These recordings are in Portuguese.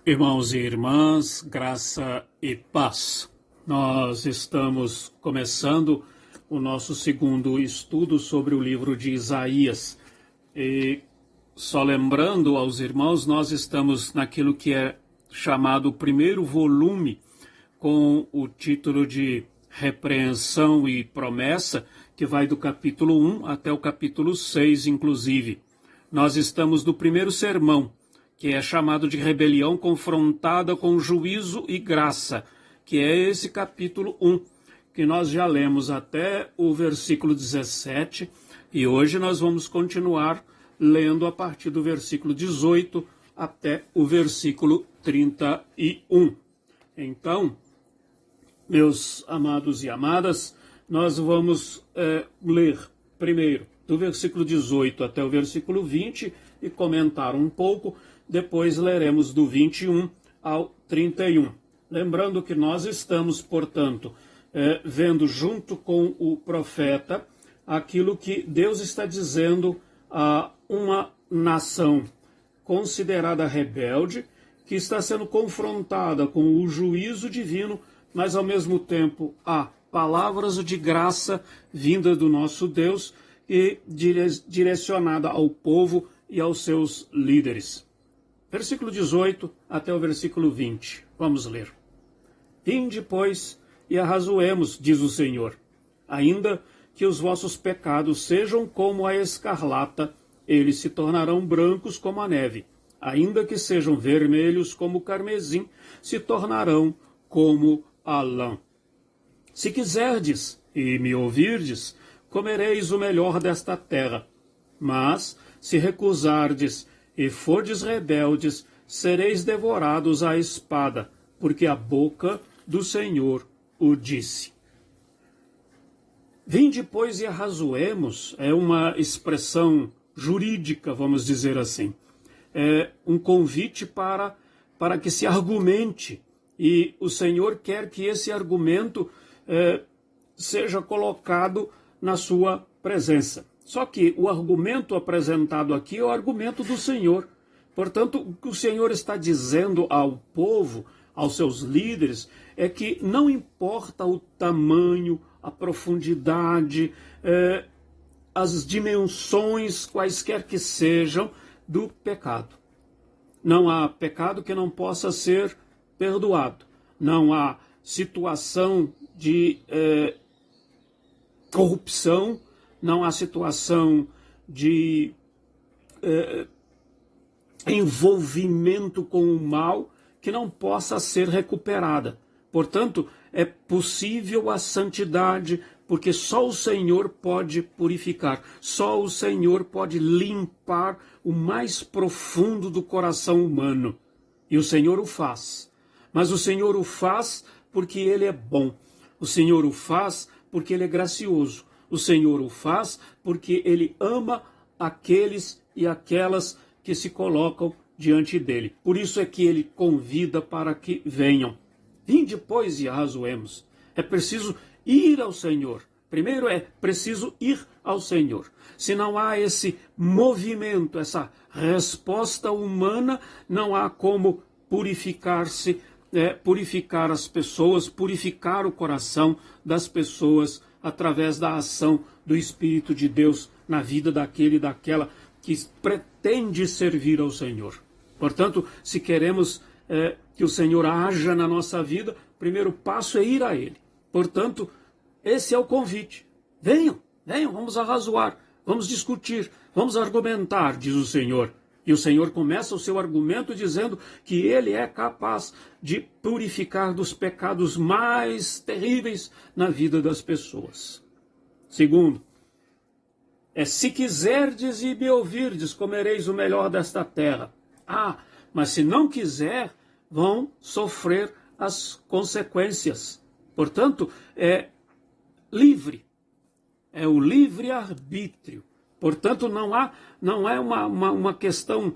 Irmãos e irmãs, graça e paz. Nós estamos começando o nosso segundo estudo sobre o livro de Isaías. E só lembrando aos irmãos, nós estamos naquilo que é chamado o primeiro volume, com o título de Repreensão e Promessa, que vai do capítulo 1 até o capítulo 6, inclusive. Nós estamos no primeiro sermão, que é chamado de rebelião confrontada com juízo e graça, que é esse capítulo 1, que nós já lemos até o versículo 17, e hoje nós vamos continuar lendo a partir do versículo 18 até o versículo 31. Então, meus amados e amadas, nós vamos ler primeiro do versículo 18 até o versículo 20 e comentar um pouco. Depois leremos do 21 ao 31. Lembrando que nós estamos, portanto, vendo junto com o profeta aquilo que Deus está dizendo a uma nação considerada rebelde, que está sendo confrontada com o juízo divino, mas ao mesmo tempo há palavras de graça vinda do nosso Deus e direcionada ao povo e aos seus líderes. Versículo 18 até o versículo 20. Vamos ler. Vinde, pois, e arrazoemos, diz o Senhor. Ainda que os vossos pecados sejam como a escarlata, eles se tornarão brancos como a neve. Ainda que sejam vermelhos como o carmesim, se tornarão como a lã. Se quiserdes e me ouvirdes, comereis o melhor desta terra. Mas, se recusardes e fordes rebeldes, sereis devorados à espada, porque a boca do Senhor o disse. Vinde, pois, e arrazoemos, é uma expressão jurídica, vamos dizer assim. É um convite para que se argumente, e o Senhor quer que esse argumento seja colocado na sua presença. Só que o argumento apresentado aqui é o argumento do Senhor. Portanto, o que o Senhor está dizendo ao povo, aos seus líderes, é que não importa o tamanho, a profundidade, as dimensões, quaisquer que sejam, do pecado. Não há pecado que não possa ser perdoado. Não há situação de corrupção, não há situação de envolvimento com o mal que não possa ser recuperada. Portanto, é possível a santidade, porque só o Senhor pode purificar, só o Senhor pode limpar o mais profundo do coração humano. E o Senhor o faz. Mas o Senhor o faz porque Ele é bom. O Senhor o faz porque Ele é gracioso. O Senhor o faz porque Ele ama aqueles e aquelas que se colocam diante dEle. Por isso é que Ele convida para que venham. Vinde, pois, e arrazoemos. É preciso ir ao Senhor. Primeiro é preciso ir ao Senhor. Se não há esse movimento, essa resposta humana, não há como purificar-se, purificar as pessoas, purificar o coração das pessoas através da ação do Espírito de Deus na vida daquele e daquela que pretende servir ao Senhor. Portanto, se queremos que o Senhor haja na nossa vida, o primeiro passo é ir a Ele. Portanto, esse é o convite. Venham, vamos arrazoar, vamos discutir, vamos argumentar, diz o Senhor. E o Senhor começa o seu argumento dizendo que Ele é capaz de purificar dos pecados mais terríveis na vida das pessoas. Segundo, se quiserdes e me ouvirdes, comereis o melhor desta terra. Mas se não quiser, vão sofrer as consequências. Portanto, é livre. É o livre-arbítrio. Portanto, não é uma questão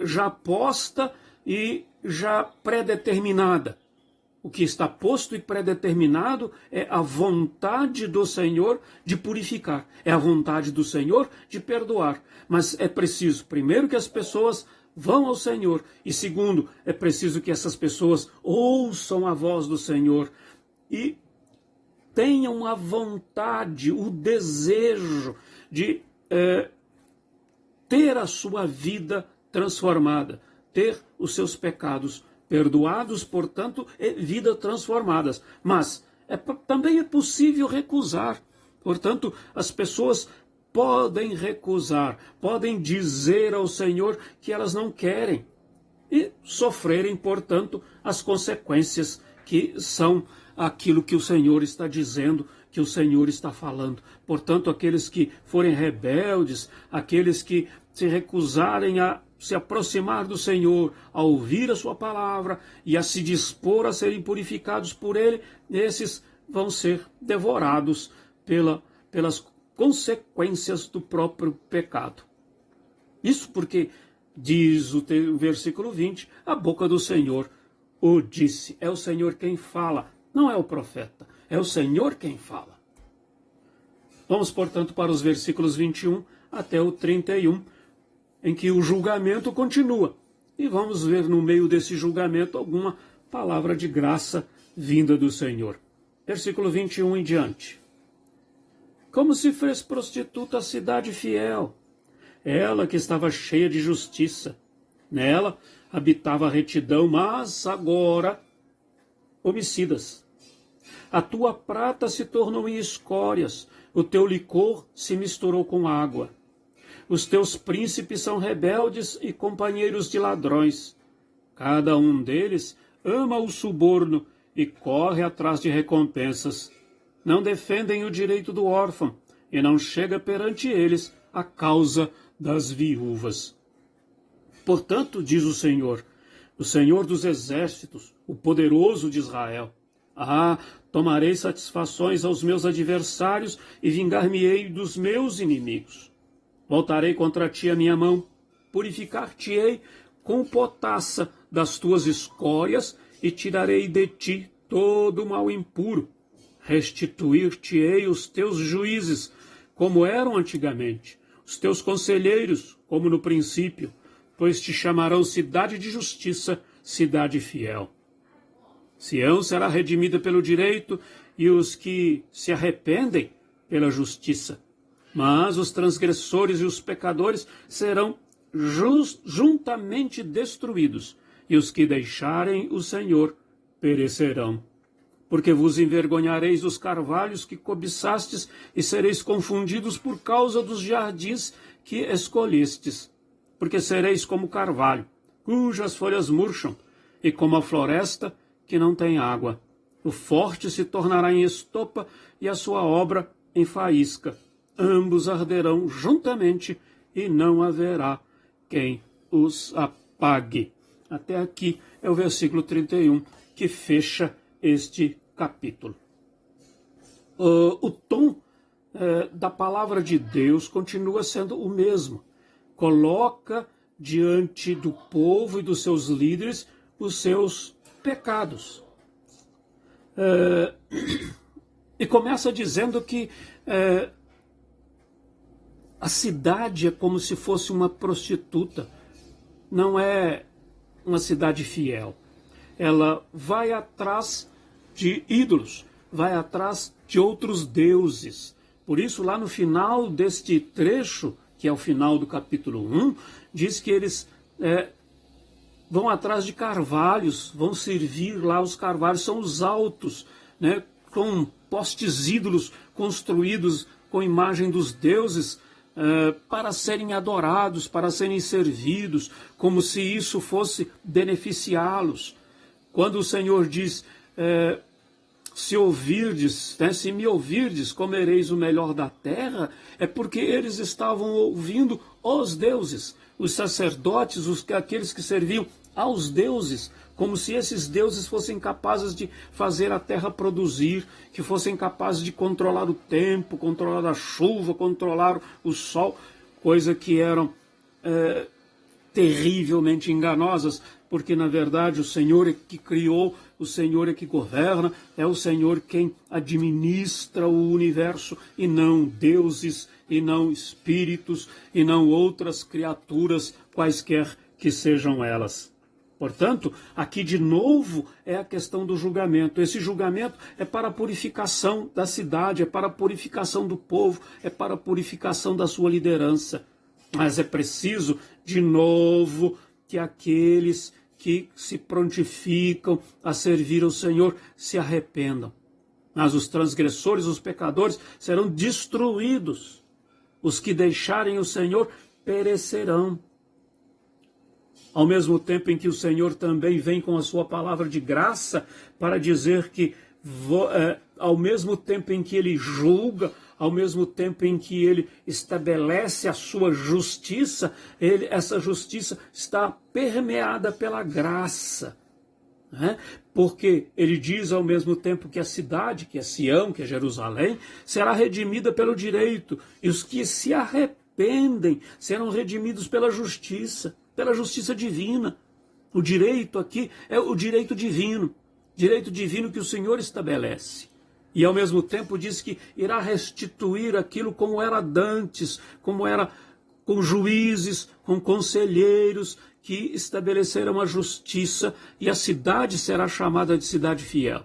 já posta e já predeterminada. O que está posto e predeterminado é a vontade do Senhor de purificar. É a vontade do Senhor de perdoar. Mas é preciso, primeiro, que as pessoas vão ao Senhor. E segundo, é preciso que essas pessoas ouçam a voz do Senhor e tenham a vontade, o desejo de ter a sua vida transformada, ter os seus pecados perdoados, portanto, vida transformadas. Mas também é possível recusar. Portanto, as pessoas podem recusar, podem dizer ao Senhor que elas não querem e sofrerem, portanto, as consequências que são aquilo que o Senhor está dizendo, que o Senhor está falando. Portanto, aqueles que forem rebeldes, aqueles que se recusarem a se aproximar do Senhor, a ouvir a sua palavra e a se dispor a serem purificados por Ele, esses vão ser devorados pelas consequências do próprio pecado. Isso porque, diz o versículo 20, a boca do Senhor o disse. É o Senhor quem fala, não é o profeta, é o Senhor quem fala. Vamos, portanto, para os versículos 21 até o 31, em que o julgamento continua. E vamos ver no meio desse julgamento alguma palavra de graça vinda do Senhor. Versículo 21 em diante. Como se fez prostituta a cidade fiel, ela que estava cheia de justiça. Nela habitava a retidão, mas agora homicidas. A tua prata se tornou em escórias, o teu licor se misturou com água. Os teus príncipes são rebeldes e companheiros de ladrões. Cada um deles ama o suborno e corre atrás de recompensas. Não defendem o direito do órfão e não chega perante eles a causa das viúvas. Portanto, diz o Senhor dos exércitos, o poderoso de Israel, tomarei satisfações aos meus adversários e vingar-me-ei dos meus inimigos. Voltarei contra ti a minha mão, purificar-te-ei com potassa das tuas escórias e tirarei de ti todo o mal impuro. Restituir-te-ei os teus juízes, como eram antigamente, os teus conselheiros, como no princípio, pois te chamarão cidade de justiça, cidade fiel. Sião será redimida pelo direito e os que se arrependem pela justiça. Mas os transgressores e os pecadores serão juntamente destruídos, e os que deixarem o Senhor perecerão. Porque vos envergonhareis dos carvalhos que cobiçastes, e sereis confundidos por causa dos jardins que escolhestes. Porque sereis como carvalho, cujas folhas murcham, e como a floresta que não tem água. O forte se tornará em estopa, e a sua obra em faísca. Ambos arderão juntamente, e não haverá quem os apague. Até aqui é o versículo 31, que fecha este capítulo. O tom da palavra de Deus continua sendo o mesmo. Coloca diante do povo e dos seus líderes os seus pecados. E começa dizendo que a cidade é como se fosse uma prostituta, não é uma cidade fiel. Ela vai atrás de ídolos, vai atrás de outros deuses. Por isso, lá no final deste trecho, que é o final do capítulo 1, diz que eles vão atrás de carvalhos, vão servir lá os carvalhos, são os altos, né, com postes ídolos construídos com imagem dos deuses, para serem adorados, para serem servidos, como se isso fosse beneficiá-los. Quando o Senhor diz, se ouvirdes, né, se me ouvirdes, comereis o melhor da terra, é porque eles estavam ouvindo os deuses, os sacerdotes, aqueles que serviam aos deuses, como se esses deuses fossem capazes de fazer a terra produzir, que fossem capazes de controlar o tempo, controlar a chuva, controlar o sol, coisa que eram terrivelmente enganosas, porque na verdade o Senhor é que criou, o Senhor é que governa, é o Senhor quem administra o universo, e não deuses, e não espíritos, e não outras criaturas quaisquer que sejam elas. Portanto, aqui de novo é a questão do julgamento. Esse julgamento é para a purificação da cidade, é para a purificação do povo, é para a purificação da sua liderança. Mas é preciso, de novo, que aqueles que se prontificam a servir ao Senhor se arrependam. Mas os transgressores, os pecadores, serão destruídos. Os que deixarem o Senhor perecerão. Ao mesmo tempo em que o Senhor também vem com a sua palavra de graça para dizer que, ao mesmo tempo em que Ele julga, ao mesmo tempo em que Ele estabelece a sua justiça, essa justiça está permeada pela graça. Porque Ele diz ao mesmo tempo que a cidade, que é Sião, que é Jerusalém, será redimida pelo direito, e os que se arrependem serão redimidos pela justiça divina. O direito aqui é o direito divino que o Senhor estabelece. E ao mesmo tempo diz que irá restituir aquilo como era dantes, como era com juízes, com conselheiros que estabeleceram a justiça, e a cidade será chamada de cidade fiel.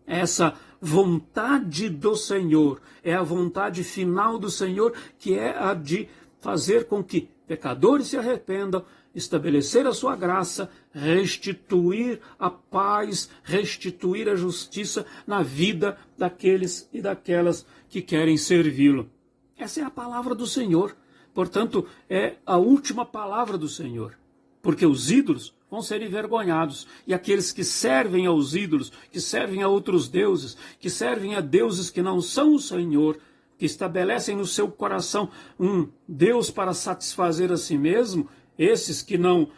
Essa vontade do Senhor é a vontade final do Senhor, que é a de fazer com que pecadores se arrependam, estabelecer a sua graça, restituir a paz, restituir a justiça na vida daqueles e daquelas que querem servi-lo. Essa é a palavra do Senhor. Portanto, é a última palavra do Senhor. Porque os ídolos vão ser envergonhados. E aqueles que servem aos ídolos, que servem a outros deuses, que servem a deuses que não são o Senhor, que estabelecem no seu coração um Deus para satisfazer a si mesmo, esses que não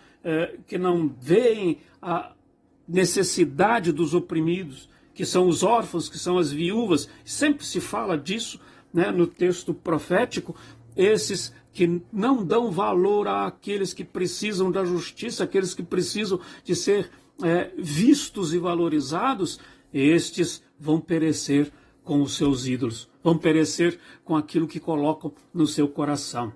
veem a necessidade dos oprimidos, que são os órfãos, que são as viúvas, sempre se fala disso, no texto profético, esses que não dão valor àqueles que precisam da justiça, aqueles que precisam de ser vistos e valorizados, estes vão perecer com os seus ídolos, vão perecer com aquilo que colocam no seu coração.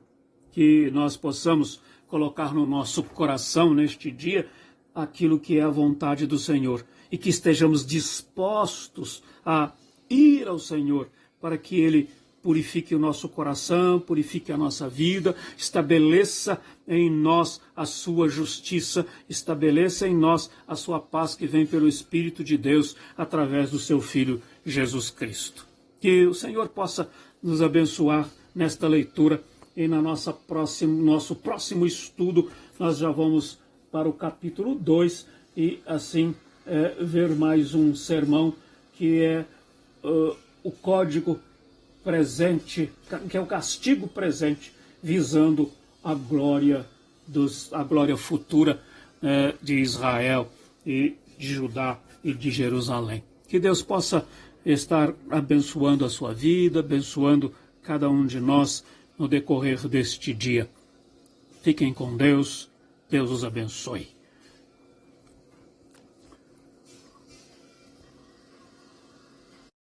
Que nós possamos colocar no nosso coração neste dia aquilo que é a vontade do Senhor e que estejamos dispostos a ir ao Senhor para que Ele purifique o nosso coração, purifique a nossa vida, estabeleça em nós a sua justiça, estabeleça em nós a sua paz que vem pelo Espírito de Deus através do seu Filho Jesus Cristo. Que o Senhor possa nos abençoar nesta leitura e nosso próximo estudo nós já vamos para o capítulo 2 e assim ver mais um sermão que é o código presente, que é o castigo presente, visando a glória futura de Israel e de Judá e de Jerusalém. Que Deus possa estar abençoando a sua vida, abençoando cada um de nós no decorrer deste dia. Fiquem com Deus, Deus os abençoe.